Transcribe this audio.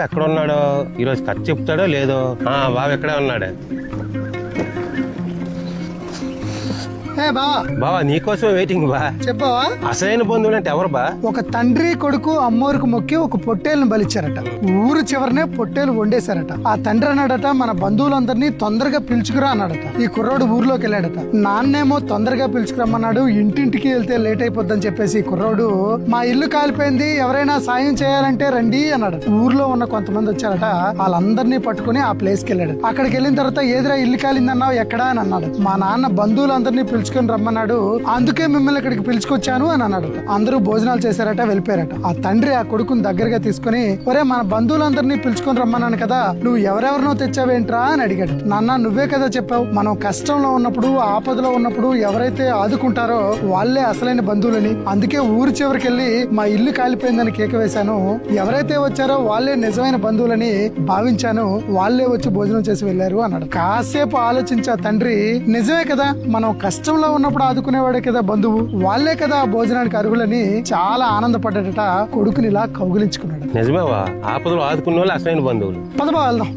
ఎక్కడ ఉన్నాడో ఈరోజు కథ చెప్తాడో లేదో. బాబు ఎక్కడే ఉన్నాడు. బావా నీకోసమే వెయిటింగ్ బా. చెప్పవా? అసలైన బంధువులు అంటే ఎవరు బా? ఒక తండ్రి కొడుకు అమ్మోరికి మొక్కి ఒక పొట్టేలును బలిచ్చారట. ఊరు చివరనే పొట్టేలు వండేశారట. ఆ తండ్రి అన్నాడట, మన బంధువులందరినీ తొందరగా పిలుచుకురా అన్నాడట. ఈ కుర్రోడు ఊర్లోకి వెళ్ళాడట. నాన్నేమో తొందరగా పిలుచుకురమ్మన్నాడు. ఇంటింటికి వెళ్తే లేట్ అయిపోద్దని చెప్పేసి ఈ కుర్రోడు, మా ఇల్లు కాలిపోయింది, ఎవరైనా సాయం చేయాలంటే రండి అన్నాడు. ఊర్లో ఉన్న కొంతమంది వచ్చారట. వాళ్ళందరినీ పట్టుకుని ఆ ప్లేస్ కి వెళ్ళాడు. అక్కడికి వెళ్ళిన తర్వాత ఏదిరా ఇల్లు కాలిందన్నావు, ఎక్కడా అని అన్నాడు. మా నాన్న బంధువులందరినీ పిలుచుకుని రమ్మన్నాడు, అందుకే మిమ్మల్ని ఇక్కడికి పిలుచుకొచ్చాను అని అన్నాడు. అందరూ భోజనాలు చేశారట, వెళ్ళిపోయారట. ఆ తండ్రి ఆ కొడుకుని దగ్గరగా తీసుకుని, ఒరే మన బంధువులందరినీ పిలుచుకొని రమ్మన్నాను కదా, నువ్వు ఎవరెవరినో తెచ్చావేంట్రా అని అడిగాడు. నాన్న నువ్వే కదా చెప్పావు, మనం కష్టంలో ఉన్నప్పుడు ఆపదలో ఉన్నప్పుడు ఎవరైతే ఆదుకుంటారో వాళ్ళే అసలైన బంధువులని, అందుకే ఊరి చివరికి వెళ్ళి మా ఇల్లు కాలిపోయిందని కేక వేశాను. ఎవరైతే వచ్చారో వాళ్ళే నిజమైన బంధువులని భావించాను, వాళ్ళే వచ్చి భోజనం చేసి వెళ్ళారు అన్నాడు. కాసేపు ఆలోచించా తండ్రి, నిజమే కదా, మనం కష్టంలో ఉన్నప్పుడు ఆదుకునేవాడే కదా బంధువు, వాళ్ళే కదా భోజనానికి అర్హులని చాలా ఆనందపడ్డాడట. కొడుకుని ఇలా కౌగిలించుకున్నాడు. నిజమేవా, ఆపదలు ఆదుకున్న వాళ్ళు అసలైన బంధువులు. పదబా వెళ్దాం.